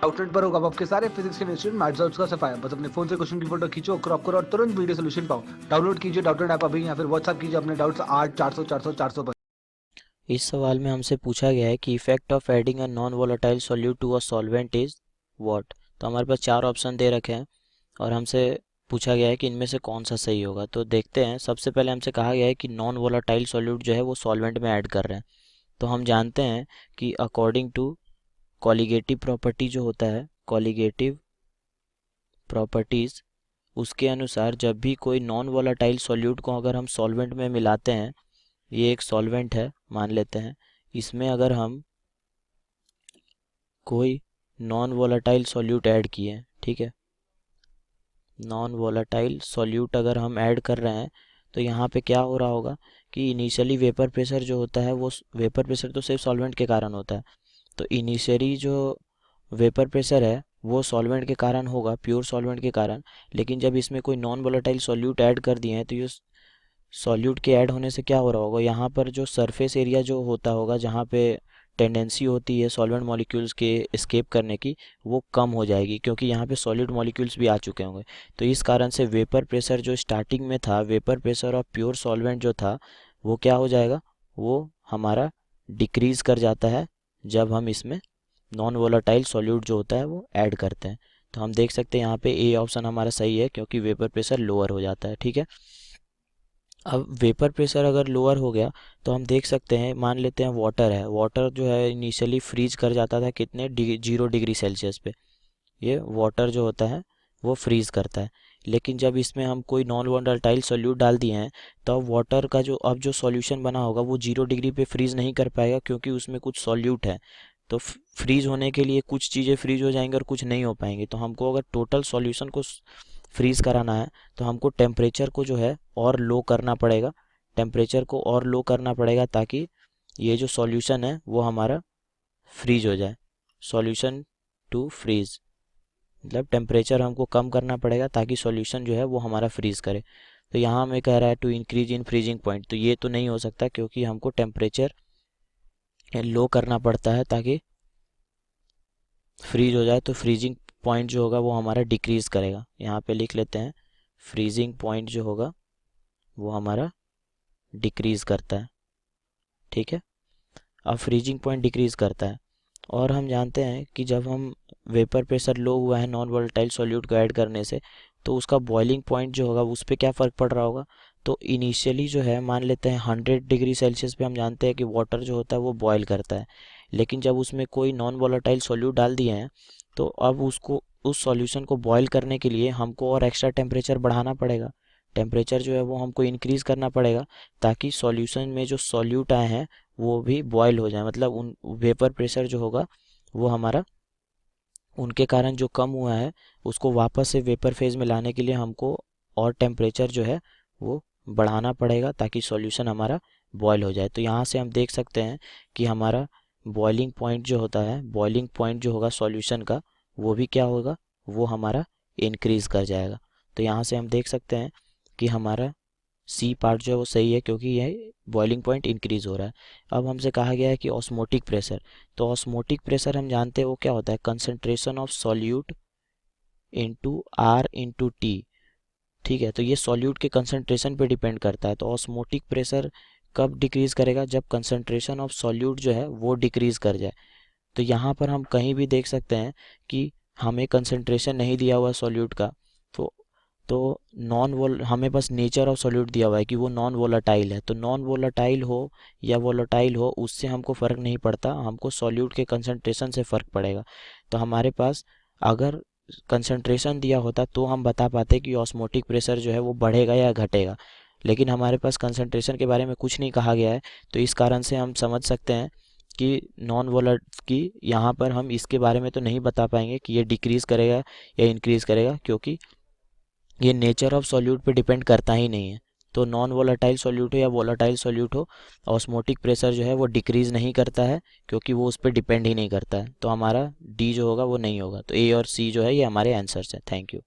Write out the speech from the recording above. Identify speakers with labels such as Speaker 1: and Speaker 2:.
Speaker 1: Outlet पर होगा आपके सारे फिजिक्स के इंस्टीट्यूट मैथ्स का सफाया। बस अपने फोन से क्वेश्चन की फोटो खींचो, क्रॉप करो और तुरंत वीडियो सोल्यूशन पाओ। डाउनलोड कीजिए डाउटनेट ऐप अभी या फिर व्हाट्सएप कीजिए अपने डाउट्स 8 400 400 400 पर।
Speaker 2: इस सवाल में हमसे पूछा गया है कि effect of adding a non volatile solute to a solvent is what. तो हमारे पास चार ऑप्शन दे रखे हैं और हमसे पूछा गया है कि इनमें से कौन सा सही होगा। तो देखते हैं। सबसे पहले हमसे कहा गया है कि नॉन वोलेटाइल सॉल्यूट जो है वो सॉल्वेंट में ऐड कर रहे हैं। तो हम जानते हैं कि अकॉर्डिंग टू कॉलिगेटिव प्रॉपर्टी जो होता है, कॉलिगेटिव प्रॉपर्टीज़, उसके अनुसार जब भी कोई नॉन वोलेटाइल सॉल्यूट को अगर हम सॉल्वेंट में मिलाते हैं, ये एक सॉल्वेंट है मान लेते हैं, इसमें अगर हम कोई नॉन वोलेटाइल सॉल्यूट ऐड किए, ठीक है, नॉन वोलेटाइल सॉल्यूट अगर हम ऐड कर रहे हैं तो यहाँ पे क्या हो रहा होगा कि इनिशियली वेपर प्रेशर जो होता है वो वेपर प्रेशर तो सिर्फ सॉल्वेंट के कारण होता है। तो इनिशियली जो वेपर प्रेशर है वो सॉल्वेंट के कारण होगा, प्योर सॉल्वेंट के कारण। लेकिन जब इसमें कोई नॉन वोलेटाइल सॉल्यूट ऐड कर दिए हैं तो ये सॉल्यूट के ऐड होने से क्या हो रहा होगा, यहाँ पर जो सरफेस एरिया जो होता होगा, जहाँ पे टेंडेंसी होती है सॉल्वेंट मॉलिक्यूल्स के एस्केप करने की, वो कम हो जाएगी क्योंकि यहाँ पे सॉलिड मॉलिक्यूल्स भी आ चुके होंगे। तो इस कारण से वेपर प्रेशर जो स्टार्टिंग में था, vapour pressure of pure solvent जो था, वो क्या हो जाएगा, वो हमारा डिक्रीज़ कर जाता है जब हम इसमें नॉन वोलेटाइल सॉल्यूट जो होता है वो ऐड करते हैं। तो हम देख सकते हैं यहाँ पे ए ऑप्शन हमारा सही है क्योंकि वेपर प्रेशर लोअर हो जाता है। ठीक है, अब वेपर प्रेशर अगर लोअर हो गया तो हम देख सकते हैं, मान लेते हैं वाटर है, वाटर जो है इनिशियली फ्रीज कर जाता था कितने 0 डिग्री सेल्सियस पे, ये वाटर जो होता है वो फ्रीज करता है। लेकिन जब इसमें हम कोई नॉन वोलेटाइल सॉल्यूट डाल दिए हैं तो अब वाटर का जो अब जो सॉल्यूशन बना होगा वो 0 डिग्री पे फ्रीज नहीं कर पाएगा क्योंकि उसमें कुछ सॉल्यूट है। तो फ्रीज होने के लिए कुछ चीज़ें फ्रीज हो जाएंगी और कुछ नहीं हो पाएंगी। तो हमको अगर टोटल सॉल्यूशन को फ्रीज कराना है तो हमको टेम्परेचर को जो है और लो करना पड़ेगा, टेम्परेचर को और लो करना पड़ेगा ताकि ये जो सॉल्यूशन है वो हमारा फ्रीज हो जाए। सॉल्यूशन टू फ्रीज मतलब टेम्परेचर हमको कम करना पड़ेगा ताकि सॉल्यूशन जो है वो हमारा फ्रीज करे। तो यहाँ हमें कह रहा है to increase in freezing point, तो ये तो नहीं हो सकता क्योंकि हमको टेम्परेचर लो करना पड़ता है ताकि फ्रीज हो जाए। तो फ्रीजिंग पॉइंट जो होगा वो हमारा डिक्रीज करेगा। यहाँ पे लिख लेते हैं, फ्रीजिंग पॉइंट जो होगा वो हमारा डिक्रीज करता है। ठीक है, अब फ्रीजिंग पॉइंट डिक्रीज करता है और हम जानते हैं कि जब हम वेपर प्रेशर लो हुआ है नॉन वोलेटाइल सॉल्यूट को ऐड करने से तो उसका बॉइलिंग पॉइंट जो होगा उस पर क्या फ़र्क पड़ रहा होगा। तो इनिशियली जो है मान लेते हैं 100 डिग्री सेल्सियस पे हम जानते हैं कि वाटर जो होता है वो बॉयल करता है। लेकिन जब उसमें कोई नॉन वोलेटाइल सॉल्यूट डाल दिए हैं तो अब उसको उस सॉल्यूशन को बॉयल करने के लिए हमको और एक्स्ट्रा टेम्परेचर बढ़ाना पड़ेगा। टेम्परेचर जो है वो हमको इंक्रीज़ करना पड़ेगा ताकि सॉल्यूशन में जो सॉल्यूट आए हैं वो भी बॉयल हो जाए, मतलब उन वेपर प्रेशर जो होगा वो हमारा उनके कारण जो कम हुआ है उसको वापस से वेपर फेज में लाने के लिए हमको और टेम्परेचर जो है वो बढ़ाना पड़ेगा ताकि सॉल्यूशन हमारा बॉयल हो जाए। तो यहाँ से हम देख सकते हैं कि हमारा बॉइलिंग पॉइंट जो होता है, बॉइलिंग पॉइंट जो होगा सॉल्यूशन का, वो भी क्या होगा, वो हमारा इंक्रीज़ कर जाएगा। तो यहाँ से हम देख सकते हैं कि हमारा सी पार्ट जो है वो सही है क्योंकि ये बॉइलिंग पॉइंट इंक्रीज हो रहा है। अब हमसे कहा गया है कि ऑस्मोटिक प्रेशर, तो ऑस्मोटिक प्रेशर हम जानते हैं वो क्या होता है, concentration of solute into R into T. ठीक है, तो ये सॉल्यूट के कंसंट्रेशन पे डिपेंड करता है। तो ऑस्मोटिक प्रेशर कब डिक्रीज करेगा, जब कंसंट्रेशन ऑफ सॉल्यूट जो है वो डिक्रीज कर जाए। तो यहाँ पर हम कहीं भी देख सकते हैं कि हमें कंसंट्रेशन नहीं दिया हुआ सॉल्यूट का, तो नॉन वोल हमें बस नेचर ऑफ सॉल्यूट दिया हुआ है कि वो नॉन वोलेटाइल है। तो नॉन वोलेटाइल हो या वोलेटाइल हो उससे हमको फ़र्क नहीं पड़ता, हमको सॉल्यूट के कंसंट्रेशन से फ़र्क पड़ेगा। तो हमारे पास अगर कंसंट्रेशन दिया होता तो हम बता पाते कि ऑस्मोटिक प्रेशर जो है वो बढ़ेगा या घटेगा, लेकिन हमारे पास कंसंट्रेशन के बारे में कुछ नहीं कहा गया है। तो इस कारण से हम समझ सकते हैं कि नॉन वोलेट की यहाँ पर हम इसके बारे में तो नहीं बता पाएंगे कि ये डिक्रीज़ करेगा या इंक्रीज़ करेगा क्योंकि ये नेचर ऑफ सॉल्यूट पे डिपेंड करता ही नहीं है। तो नॉन वोलेटाइल सॉल्यूट हो या वोलेटाइल सॉल्यूट हो, ऑस्मोटिक प्रेशर जो है वो डिक्रीज़ नहीं करता है क्योंकि वो उस पर डिपेंड ही नहीं करता है। तो हमारा डी जो होगा वो नहीं होगा। तो ए और सी जो है ये हमारे आंसर्स हैं। Thank you.